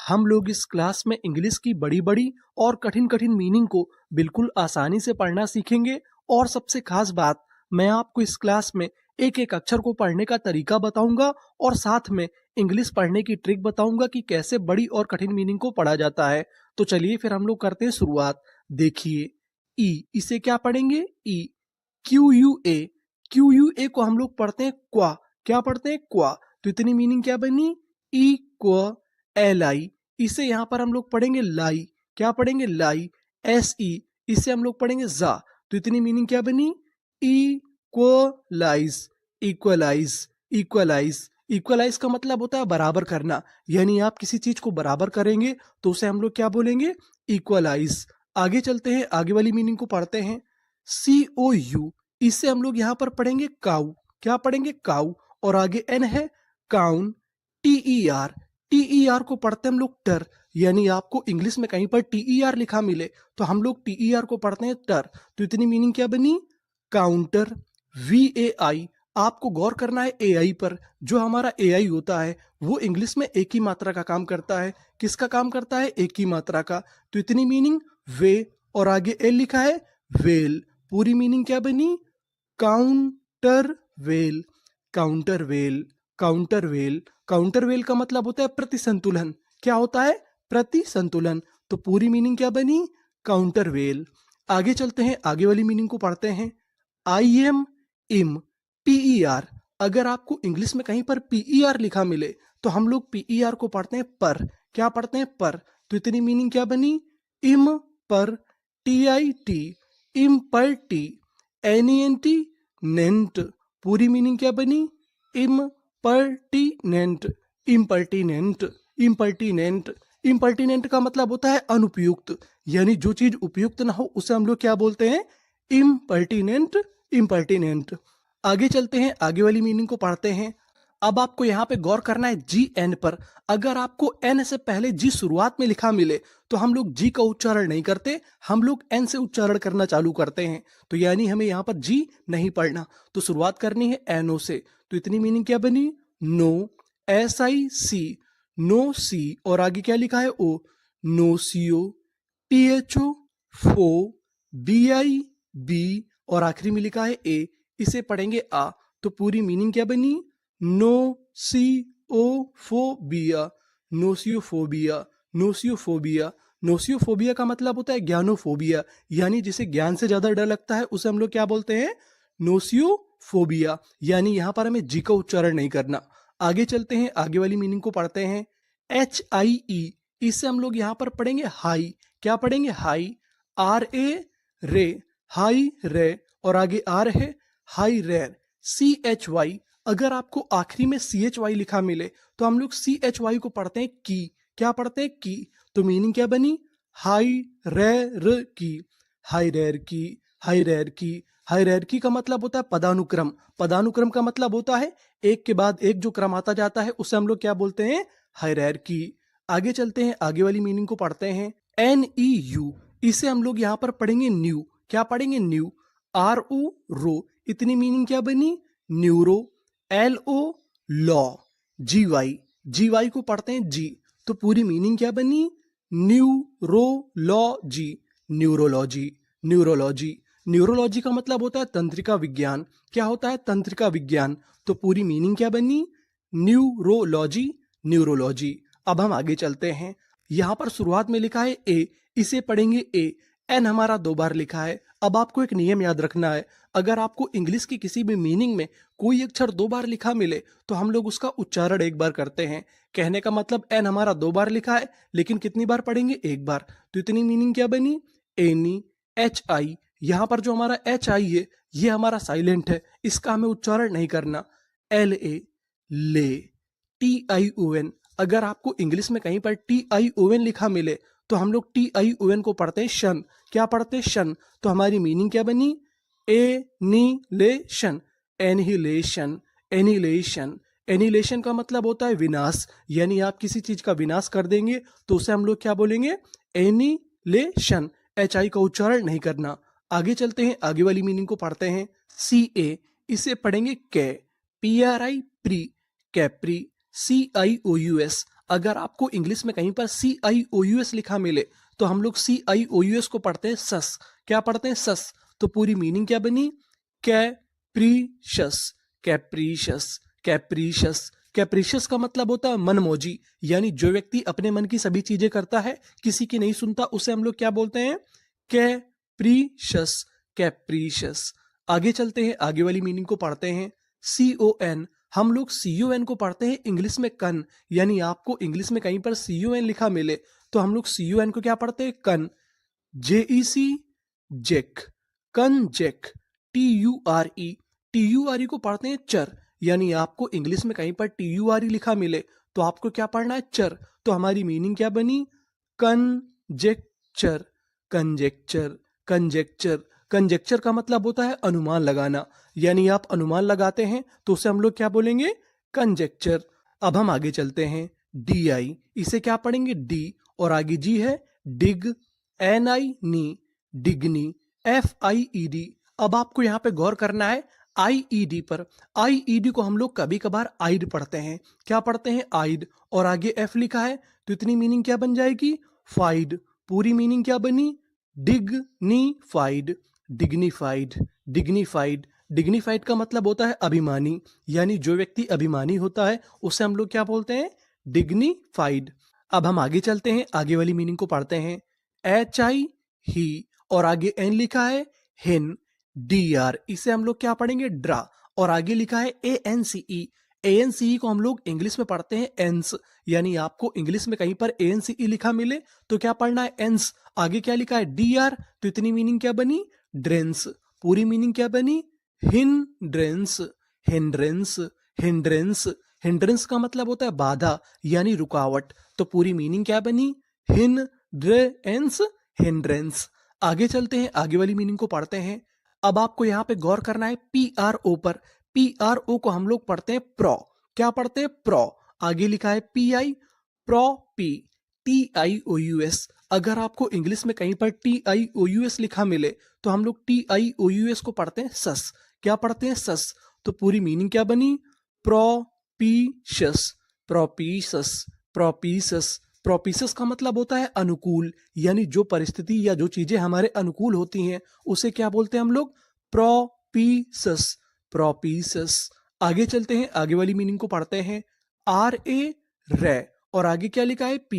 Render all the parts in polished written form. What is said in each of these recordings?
हम लोग इस क्लास में इंग्लिश की बड़ी बड़ी और कठिन कठिन मीनिंग को बिल्कुल आसानी से पढ़ना सीखेंगे। और सबसे खास बात, मैं आपको इस क्लास में एक एक अक्षर को पढ़ने का तरीका बताऊंगा और साथ में इंग्लिश पढ़ने की ट्रिक बताऊंगा कि कैसे बड़ी और कठिन मीनिंग को पढ़ा जाता है। तो चलिए फिर हम लोग करते हैं शुरुआत। देखिए, ई, इसे क्या पढ़ेंगे? ई। Q U A, Q U A को हम लोग पढ़ते हैं क्वा। क्या पढ़ते हैं? क्वा। तो इतनी मीनिंग क्या बनी? ई क्व एल आई। इसे यहाँ पर हम लोग पढ़ेंगे लाई। क्या पढ़ेंगे? लाई। एस ई, इसे हम लोग पढ़ेंगे जा। तो इतनी मीनिंग क्या बनी? इक्वलाइज। इक्वलाइज। इक्वलाइज। इक्वलाइज का मतलब होता है बराबर करना, यानी आप किसी चीज को बराबर करेंगे तो उसे हम लोग क्या बोलेंगे? इक्वलाइज। आगे चलते हैं, आगे वाली मीनिंग को पढ़ते हैं। सी ओ यू, इसे हम लोग यहाँ पर पढ़ेंगे काउ। क्या पढ़ेंगे? काउ। और आगे एन है काउन। T E R, T E R को पढ़ते हैं हम लोग टर, यानी आपको इंग्लिश में कहीं पर टी ई आर लिखा मिले तो हम लोग टी ई आर को पढ़ते हैं टर। तो इतनी मीनिंग क्या बनी? काउंटर। वी ए आई, आपको गौर करना है ए आई पर। जो हमारा ए आई होता है वो इंग्लिश में एक ही मात्रा का काम करता है। किसका काम करता है? एक ही मात्रा का। तो इतनी मीनिंग वे, और आगे एल लिखा है वेल। पूरी मीनिंग क्या बनी? Counter well. Counter well. Counter well. Counter well का मतलब होता है प्रति संतुलन। क्या होता है? प्रति संतुलन। तो पूरी मीनिंग क्या बनी? Counter well. आगे चलते हैं, आगे वाली मीनिंग को पढ़ते हैं। आई एम इम, पीई आर। अगर आपको इंग्लिश में कहीं पर पीई आर लिखा मिले तो हम लोग पीई आर को पढ़ते हैं पर। क्या पढ़ते हैं? पर। तो इतनी मीनिंग क्या बनी? इम per, T I T, im per T, N E N T, nent. पूरी मीनिंग क्या बनी? इम्पर्टिनेंट। इम्पर्टिनेंट। इम्पर्टिनेंट। इम्पर्टिनेंट का मतलब होता है अनुपयुक्त, यानी जो चीज उपयुक्त ना हो उसे हम लोग क्या बोलते हैं? इम्पर्टिनेंट। इम्पर्टिनेंट। आगे चलते हैं, आगे वाली मीनिंग को पढ़ते हैं। अब आपको यहाँ पे गौर करना है जी एन पर। अगर आपको एन से पहले जी शुरुआत में लिखा मिले तो हम लोग जी का उच्चारण नहीं करते, हम लोग एन से उच्चारण करना चालू करते हैं। तो यानी हमें यहाँ पर जी नहीं पढ़ना, तो शुरुआत करनी है एनओ से। तो इतनी मीनिंग क्या बनी? No. S I C, no C. और आगे क्या लिखा है? O. No C O. T H O, pho. B I B. और आखिरी में लिखा है ए, इसे पढ़ेंगे आ। तो पूरी मीनिंग क्या बनी? नो सी ओ फोबिया। नोसियोफोबिया। नोसियोफोबिया। नोसियोफोबिया का मतलब होता है ज्ञानोफोबिया, यानी जिसे ज्ञान से ज्यादा डर लगता है उसे हम लोग क्या बोलते हैं? नोसियोफोबिया। यानी यहां पर हमें जी का उच्चारण नहीं करना। आगे चलते हैं, आगे वाली मीनिंग को पढ़ते हैं। एच आई ई, इसे हम लोग यहां पर पढ़ेंगे हाई। क्या पढ़ेंगे? हाई। आर ए रे, हाई रे। और आगे आर है हाई रेर। सी एच वाई, अगर आपको आखिरी में सी एच वाई लिखा मिले तो हम लोग सी एच वाई को पढ़ते हैं की। क्या पढ़ते हैं? की। तो मीनिंग क्या बनी? हाई रेर की। हाई रेर की। हाई रेर की। हाई रेर की का मतलब होता है पदानुक्रम। पदानुक्रम का मतलब होता है एक के बाद एक जो क्रम आता जाता है उसे हम लोग क्या बोलते हैं? हाई रेर की। आगे चलते हैं, आगे वाली मीनिंग को पढ़ते हैं। एन ई यू, इसे हम लोग यहाँ पर पढ़ेंगे न्यू। क्या पढ़ेंगे? न्यू। आर ओ रो, इतनी मीनिंग क्या बनी? Neuro. L O lo. G Y, G Y को पढ़ते हैं जी। तो पूरी मीनिंग क्या बनी? न्यूरोलॉजी। न्यूरोलॉजी। न्यूरोलॉजी। न्यूरोलॉजी का मतलब होता है तंत्रिका विज्ञान। क्या होता है? तंत्रिका विज्ञान। तो पूरी मीनिंग क्या बनी? न्यूरोलॉजी। न्यूरोलॉजी। अब हम आगे चलते हैं, यहां पर शुरुआत में लिखा है ए, इसे पढ़ेंगे ए। एन हमारा 2 बार लिखा है। अब आपको एक नियम याद रखना है, अगर आपको इंग्लिश की किसी भी मीनिंग में कोई अक्षर 2 बार लिखा मिले तो हम लोग उसका उच्चारण 1 बार करते हैं। कहने का मतलब एन हमारा 2 बार लिखा है, लेकिन कितनी बार पढ़ेंगे? 1 बार। तो इतनी मीनिंग क्या बनी? एनी। एच आई, यहां पर जो हमारा एच आई है ये हमारा साइलेंट है, इसका हमें उच्चारण नहीं करना। एल ए, ले। टी आई ओ एन, अगर आपको इंग्लिश में कहीं पर टी आई ओ एन लिखा मिले तो हम लोग टी आई ओ एन को पढ़ते हैं शन। क्या पढ़ते हैं? शन। तो हमारी मीनिंग क्या बनी? एनीलेशन। एनहिलेशन। एनिलेशन। एनिलेशन का मतलब होता है विनाश, यानी आप किसी चीज का विनाश कर देंगे तो उसे हम लोग क्या बोलेंगे? एनिलेशन। एच आई का उच्चारण नहीं करना। आगे चलते हैं, आगे वाली मीनिंग को पढ़ते हैं। सी ए, इसे पढ़ेंगे कै। पी आर आई प्री, Capri. C I O U S, अगर आपको इंग्लिश में कहीं पर CIOUS लिखा मिले तो हम लोग CIOUS को पढ़ते हैं सस। क्या पढ़ते हैं? सस। तो पूरी मीनिंग क्या बनी? कैप्रीशस, कैप्रीशस, कैप्रीशस। कैप्रीशियस का मतलब होता है मनमौजी, यानी जो व्यक्ति अपने मन की सभी चीजें करता है, किसी की नहीं सुनता, उसे हम लोग क्या बोलते हैं? कैप्रीशस, कैप्रीशस। आगे चलते हैं, आगे वाली मीनिंग को पढ़ते हैं। CON, हम लोग CON को पढ़ते हैं इंग्लिश में कन, यानी आपको इंग्लिश में कहीं पर CON लिखा मिले तो हम लोग CON को क्या पढ़ते हैं? कन। JEC, जेक, कन जेक। TURE, TURE को पढ़ते हैं चर, यानी आपको इंग्लिश में कहीं पर TURE लिखा मिले तो आपको क्या पढ़ना है? चर। तो हमारी मीनिंग क्या बनी? Conjecture, conjecture, conjecture. कंजेक्चर का मतलब होता है अनुमान लगाना, यानी आप अनुमान लगाते हैं तो उसे हम लोग क्या बोलेंगे? कंजेक्चर। अब हम आगे चलते हैं। DI, इसे क्या पढ़ेंगे? डी, और आगे जी है डिग, NI नी, डिग्नी, FIED। अब आपको यहाँ पे गौर करना है IED पर। IED को हम लोग कभी कभार आइड पढ़ते हैं। क्या पढ़ते हैं? आइड, और आगे F लिखा है तो इतनी मीनिंग क्या बन जाएगी? फाइड। पूरी मीनिंग क्या बनी? Dignified, dignified, dignified. डिग्निफाइड का मतलब होता है अभिमानी, यानी जो व्यक्ति अभिमानी होता है उसे हम लोग क्या बोलते हैं? डिग्निफाइड। अब हम आगे चलते हैं, आगे वाली मीनिंग को पढ़ते हैं। HI ही, और आगे N लिखा है हिन, DR, इसे हम लोग क्या पढ़ेंगे? ड्रा, और आगे लिखा है ANCE। ANCE को हम लोग इंग्लिश में पढ़ते हैं एंस, यानी आपको इंग्लिश में कहीं पर ANCE लिखा मिले तो क्या पढ़ना है? एंस। आगे क्या लिखा है? DR, तो इतनी मीनिंग क्या बनी? ड्रेंस। पूरी मीनिंग क्या बनी? Hindrance, hindrance, hindrance. हिंड्रेंस का मतलब होता है बाधा, यानी रुकावट। तो पूरी मीनिंग क्या बनी? Hindrance, hindrance. आगे चलते हैं, आगे वाली मीनिंग को पढ़ते हैं। अब आपको यहाँ पे गौर करना है PRO पर। PRO को हम लोग पढ़ते हैं प्रो। क्या पढ़ते हैं? प्रो। आगे लिखा है PI, प्रोपी, TIOUS। अगर आपको इंग्लिश में कहीं पर TIOUS लिखा मिले तो हम लोग TIOUS को पढ़ते हैं सस। क्या पढ़ते हैं? सस। तो पूरी मीनिंग क्या बनी? प्रोपीशस, प्रोपीशस, प्रोपीशस। प्रोपीशस का मतलब होता है अनुकूल, यानी जो परिस्थिति या जो चीजें हमारे अनुकूल होती हैं उसे क्या बोलते हैं हम लोग? प्रोपीशस, प्रोपीशस। आगे चलते हैं, आगे वाली मीनिंग को पढ़ते हैं। RA, रे, और आगे क्या लिखा है? P,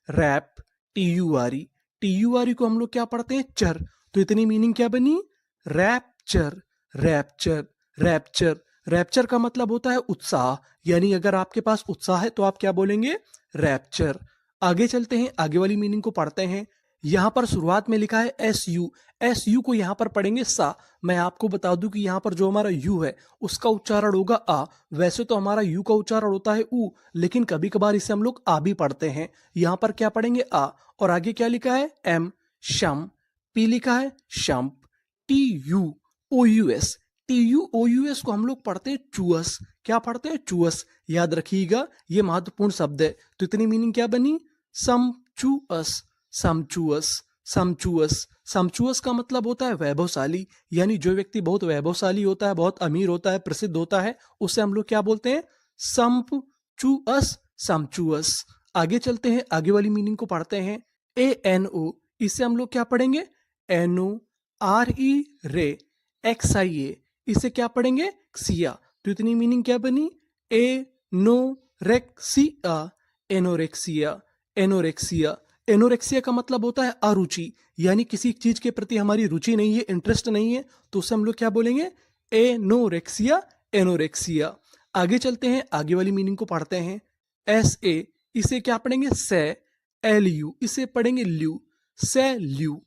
rap, TURE। TURE को हम लोग क्या पढ़ते हैं? चर। तो इतनी मीनिंग क्या बनी? Rapture, rapture, rapture. रैप्चर का मतलब होता है उत्साह, यानी अगर आपके पास उत्साह है तो आप क्या बोलेंगे? रैप्चर। आगे चलते हैं, आगे वाली मीनिंग को पढ़ते हैं। यहां पर शुरुआत में लिखा है SU। SU को यहां पर पढ़ेंगे सा। मैं आपको बता दूं कि यहां पर जो हमारा यू है उसका उच्चारण होगा आ। वैसे तो हमारा यू का उच्चारण होता है ऊ, लेकिन कभी कभार इसे हम लोग आ भी पढ़ते हैं। यहां पर क्या पढ़ेंगे? आ, और आगे क्या लिखा है? M, शम। P लिखा है शम्प। TUOUS, TUOUS को हम लोग पढ़ते हैं चूअस। क्या पढ़ते हैं? चूअस। याद रखिएगा, ये महत्वपूर्ण शब्द है। तो इतनी मीनिंग क्या बनी? समचूअस, समचूअस, समचूअस। समचूअस का मतलब होता है वैभवशाली, यानी जो व्यक्ति बहुत वैभवशाली होता है, बहुत अमीर होता है, प्रसिद्ध होता है, उसे हम लोग क्या बोलते हैं? समचूअस, समचूअस। आगे चलते हैं, आगे वाली मीनिंग को पढ़ते हैं। ANO, इसे हम लोग क्या पढ़ेंगे? NORE, रे, XIA, इसे क्या पढ़ेंगे? क्सिया। तो इतनी मीनिंग क्या बनी? Anorexia, anorexia, anorexia. एनोरेक्सिया का मतलब होता है अरुचि, यानी किसी चीज के प्रति हमारी रुचि नहीं है, इंटरेस्ट नहीं है, तो उसे हम लोग क्या बोलेंगे? Anorexia, anorexia. आगे चलते हैं, आगे वाली मीनिंग को पढ़ते हैं। SA, इसे क्या पढ़ेंगे? से, LU, इसे पढ़ेंगे ल्यू, से ल्यू।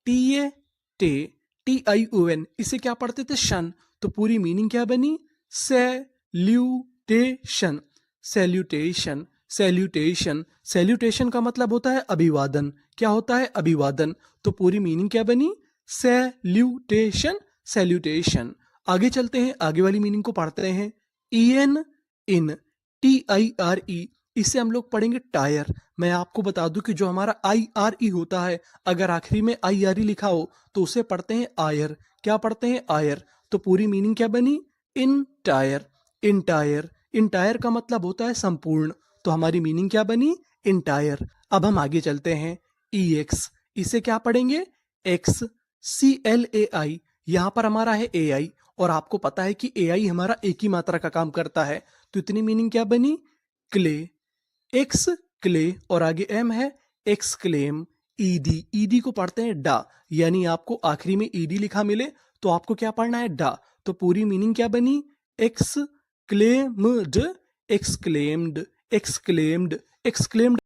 TA, टे, TION, इसे क्या पढ़ते थे? शन। तो पूरी मीनिंग क्या बनी? Salutation, salutation, salutation. सैल्यूटेशन का मतलब होता है अभिवादन। क्या होता है? अभिवादन। तो पूरी मीनिंग क्या बनी? Salutation, salutation. आगे चलते हैं, आगे वाली मीनिंग को पढ़ते हैं। EN, इन, TIRE, इसे हम लोग पढ़ेंगे टायर। मैं आपको बता दूं कि जो हमारा IRE होता है, अगर आखिरी में IRE लिखा हो तो उसे पढ़ते हैं आयर। क्या पढ़ते हैं? आयर। तो पूरी मीनिंग क्या बनी? इन टायर, इन टायर। इन टायर का मतलब होता है संपूर्ण। तो हमारी मीनिंग क्या बनी? इंटायर। अब हम आगे चलते हैं। EX, इसे क्या पढ़ेंगे? एक्स। CLAI, यहाँ पर हमारा है AI, और आपको पता है कि AI हमारा एक ही मात्रा का काम करता है, तो इतनी मीनिंग क्या बनी? क्ले। एक्स क्ले, और आगे M है, एक्सक्लेम। ED को पढ़ते हैं डा, यानी आपको आखिरी में ED लिखा मिले तो आपको क्या पढ़ना है? डा। तो पूरी मीनिंग क्या बनी? Exclaimed, exclaimed, exclaimed, exclaimed.